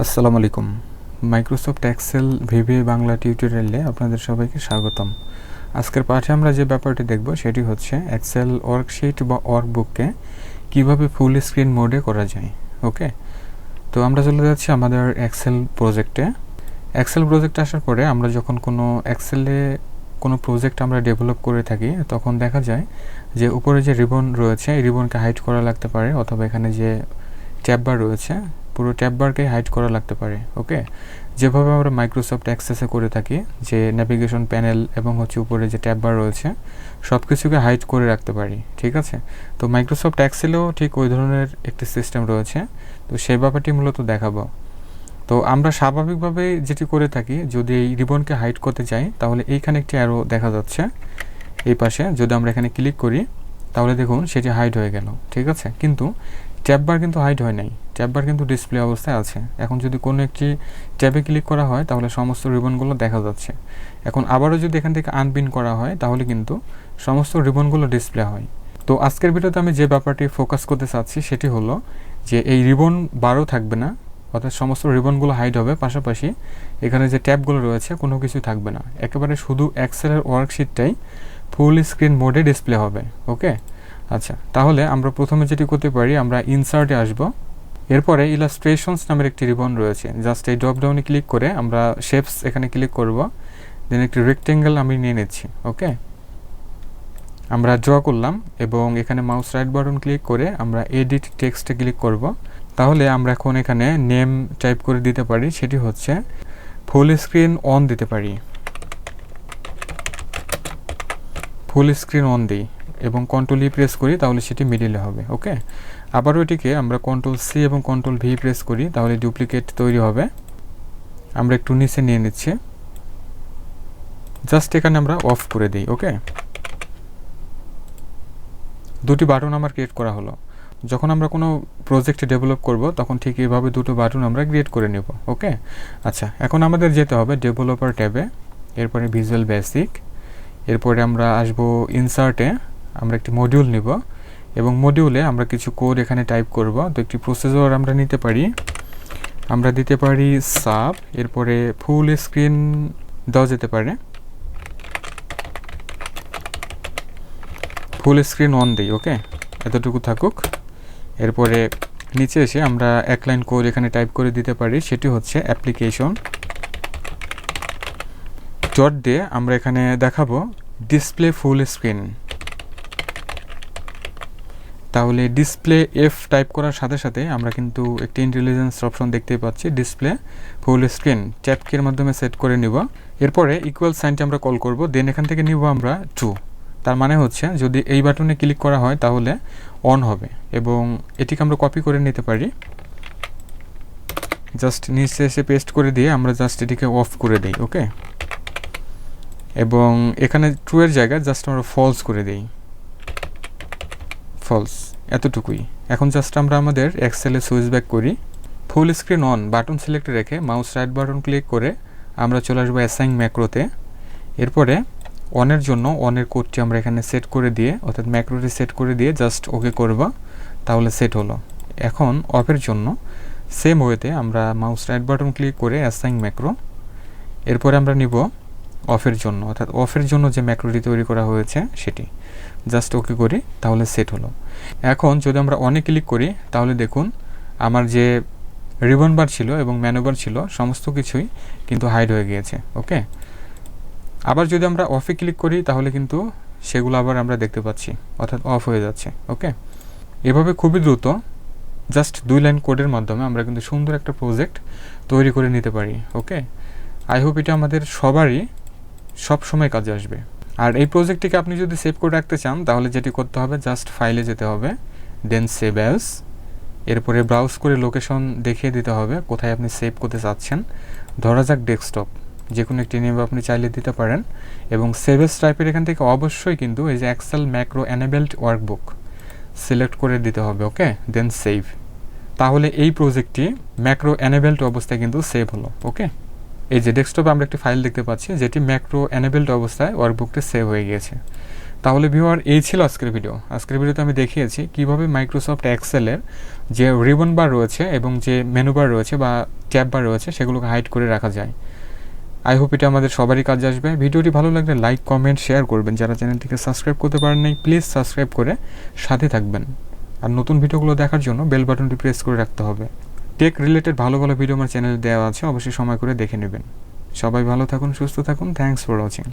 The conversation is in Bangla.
আসসালামু আলাইকুম। মাইক্রোসফট এক্সেল VBA বাংলা টিউটোরিয়ালে আপনাদের সবাইকে স্বাগতম। আজকের পাঠে আমরা যে ব্যাপারটি দেখব সেটি হচ্ছে এক্সেল ওয়ার্কশিট বা ওয়ার্কবুককে কিভাবে ফুল স্ক্রিন মোডে করা যায়। ওকে, তো আমরা চলে যাচ্ছি আমাদের এক্সেল প্রজেক্টে। এক্সেল প্রজেক্টে আসার পরে আমরা যখন কোনো এক্সেলে কোনো প্রজেক্ট আমরা ডেভেলপ করে থাকি তখন দেখা যায় যে উপরে যে রিবন রয়েছে এই রিবনকে হাইড করা লাগতে পারে, অথবা এখানে যে ট্যাববার রয়েছে পুরো ট্যাববারকে হাইড করা লাগতে পারে। ওকে, যেভাবে আমরা মাইক্রোসফট অ্যাক্সেসে করে থাকি যে নেভিগেশন প্যানেল এবং উপরে যে ট্যাববার রয়েছে সব কিছুকে হাইড করে রাখতে পারি, ঠিক আছে। তো মাইক্রোসফট এক্সেলেও ঠিক ওই ধরনের একটি সিস্টেম রয়েছে, তো সেই ব্যাপারটি মূলত দেখাবো। তো আমরা স্বাভাবিকভাবে যেটি করে থাকি, যদি এই রিবনকে হাইড করতে চাই তাহলে এইখানে একটি অ্যারো দেখা যাচ্ছে এই পাশে, যদি আমরা এখানে ক্লিক করি তাহলে দেখুন সেটি হাইড হয়ে গেল, ঠিক আছে। কিন্তু ট্যাববার কিন্তু হাইড হয় নাই, ট্যাববার কিন্তু ডিসপ্লে অবস্থায় আছে। এখন যদি কোনো একটি ট্যাবে ক্লিক করা হয় তাহলে সমস্ত রিবনগুলো দেখা যাচ্ছে। এখন আবারও যদি এখান থেকে আনপিন করা হয় তাহলে কিন্তু সমস্ত রিবনগুলো ডিসপ্লে হয়। তো আজকের ভিডিওতে আমি যে ব্যাপারটি ফোকাস করতে চাচ্ছি সেটি হলো যে এই রিবন বারও থাকবে না, অর্থাৎ সমস্ত রিবনগুলো হাইড হবে, পাশাপাশি এখানে যে ট্যাবগুলো রয়েছে কোনো কিছু থাকবে না, একেবারে শুধু এক্সেলের ওয়ার্কশিটটাই ফুল স্ক্রিন মোডে ডিসপ্লে হবে। ওকে, আচ্ছা, তাহলে আমরা প্রথমে যেটি করতে পারি, আমরা ইনসার্টে আসব, এরপরে ইলাস্ট্রেশনস নামের একটি রিবন রয়েছে, জাস্ট এই ড্রপ ডাউনে ক্লিক করে আমরা শেপস এখানে ক্লিক করব, দেন একটি রেক্টেঙ্গেল আমি নিয়ে নিচ্ছি। ওকে, আমরা ড্র করলাম এবং এখানে মাউস রাইট বাটন ক্লিক করে আমরা এডিট টেক্সটে ক্লিক করব। তাহলে আমরা এখন এখানে নেম টাইপ করে দিতে পারি, সেটি হচ্ছে ফুল স্ক্রিন অন দিতে পারি, ফুল স্ক্রিন অন দিই এবং কন্ট্রোল ই প্রেস করি তাহলে সেটি মিডিলে হবে। ওকে, আবারও এটিকে আমরা কন্ট্রোল সি এবং কন্ট্রোল ভি প্রেস করি তাহলে ডুপ্লিকেট তৈরি হবে। আমরা একটু নিচে নিয়ে নিচ্ছি, জাস্ট এখানে আমরা অফ করে দিই। ওকে, দুটি বাটন আমার ক্রিয়েট করা হলো। যখন আমরা কোনো প্রজেক্ট ডেভেলপ করব তখন ঠিক এইভাবে দুটো বাটন আমরা ক্রিয়েট করে নেব। ওকে, আচ্ছা, এখন আমাদের যেতে হবে ডেভেলপার ট্যাবে, এরপরে ভিজুয়াল বেসিক, এরপরে আমরা আসব ইনসার্টে, আমরা একটি মডিউল নিব এবং মডিউলে আমরা কিছু কোড এখানে টাইপ করব। তো একটি প্রসেসর আমরা নিতে পারি, আমরা দিতে পারি সাব, এরপরে ফুল স্ক্রিন দেওয়া যেতে পারে, ফুল স্ক্রিন অন দিই। ওকে, এতটুকু থাকুক। এরপরে নিচে এসে আমরা এক লাইন কোড এখানে টাইপ করে দিতে পারি, সেটি হচ্ছে অ্যাপ্লিকেশন ডট দিয়ে আমরা এখানে দেখাবো ডিসপ্লে ফুল স্ক্রিন। তাহলে ডিসপ্লে এফ টাইপ করার সাথে সাথে আমরা কিন্তু একটি ইন্টেলিজেন্স অপশন দেখতেই পাচ্ছি, ডিসপ্লে ফুল স্ক্রিন ট্যাব কির মাধ্যমে সেট করে নিব। এরপরে ইকুয়াল সাইনটা আমরা কল করব, দেন এখান থেকে নিব আমরা ট্রু। তার মানে হচ্ছে যদি এই বাটনে ক্লিক করা হয় তাহলে অন হবে, এবং এটিকে আমরা কপি করে নিতে পারি, জাস্ট নিচে এসে পেস্ট করে দিয়ে আমরা জাস্ট এটিকে অফ করে দিই। ওকে, এবং এখানে ট্রু এর জায়গায় জাস্ট আমরা ফলস করে দিই, ফলস, এতটুকুই। এখন জাস্ট আমরা আমাদের এক্সেলে সুইচ ব্যাক করি, ফুল স্ক্রিন অন বাটন সিলেক্টে রেখে মাউস রাইট বাটন ক্লিক করে আমরা চলে আসবো অ্যাসাইন ম্যাক্রোতে। এরপরে অনের জন্য অনের কোডটি আমরা এখানে সেট করে দিয়ে, অর্থাৎ ম্যাক্রোটি সেট করে দিয়ে জাস্ট ওকে করব, তাহলে সেট হলো। এখন অফের জন্য সেম ওয়েতে আমরা মাউস রাইট বাটন ক্লিক করে অ্যাসাইন ম্যাক্রো, এরপরে আমরা নিব অফের জন্য, অর্থাৎ অফের জন্য যে ম্যাক্রোটি তৈরি করা হয়েছে সেটি জাস্ট ওকে করি, তাহলে সেট হলো। এখন যদি আমরা অনে ক্লিক করি তাহলে দেখুন আমার যে রিবন বার ছিল এবং মেনু বার ছিল সমস্ত কিছুই কিন্তু হাইড হয়ে গিয়েছে। ওকে, আবার যদি আমরা অফে ক্লিক করি তাহলে কিন্তু সেগুলো আবার আমরা দেখতে পাচ্ছি, অর্থাৎ অফ হয়ে যাচ্ছে। ওকে, এভাবে খুবই দ্রুত জাস্ট 2 লাইন কোডের মাধ্যমে আমরা কিন্তু সুন্দর একটা প্রজেক্ট তৈরি করে নিতে পারি। ওকে, আই হোপ এটা আমাদের সবারই সব সময় কাজে আসবে। আর এই প্রজেক্টটিকে আপনি যদি সেভ করে রাখতে চান তাহলে যেটি করতে হবে, জাস্ট ফাইলে যেতে হবে, দেন সেভ অ্যাজ, এরপরে ব্রাউজ করে লোকেশন দেখিয়ে দিতে হবে কোথায় আপনি সেভ করতে চাচ্ছেন। ধরা যাক ডেস্কটপ, যে কোনো একটি নেম আপনি চাইলে দিতে পারেন, এবং সেভ এস টাইপের এখান থেকে অবশ্যই কিন্তু এই যে Excel macro enabled workbook select করে দিতে হবে। ওকে, দেন সেভ, তাহলে এই প্রজেক্টটি ম্যাক্রো এনেবেলড অবস্থায় কিন্তু সেভ হলো। ওকে, এই যে ডেস্কটপে আমরা একটি ফাইল দেখতে পাচ্ছি যেটি ম্যাক্রো এনেবেলড অবস্থায় ওয়ার্কবুকটি সেভ হয়ে গিয়েছে। তাহলে ভিউয়ার এই ছিল আজকের ভিডিও। আজকের ভিডিওতে আমি দেখিয়েছি কিভাবে মাইক্রোসফট এক্সেলের যে রিবন বার রয়েছে এবং যে মেনু বার রয়েছে বা ট্যাব বার রয়েছে সেগুলোকে হাইড করে রাখা যায়। আই হোপ এটা আমাদের সবারই কাজে আসবে। ভিডিওটি ভালো লাগলে লাইক, কমেন্ট, শেয়ার করবেন। যারা চ্যানেলটিকে সাবস্ক্রাইব করতে পারেন নাই প্লিজ সাবস্ক্রাইব করে সাথে থাকবেন। আর নতুন ভিডিওগুলো দেখার জন্য বেল বাটনটি প্রেস করে রাখতে হবে। টেক রিলেটেড ভালো ভালো ভিডিও আমার চ্যানেলে দেওয়া আছে, অবশ্যই সময় করে দেখে নেবেন। সবাই ভালো থাকুন, সুস্থ থাকুন। Thanks for watching.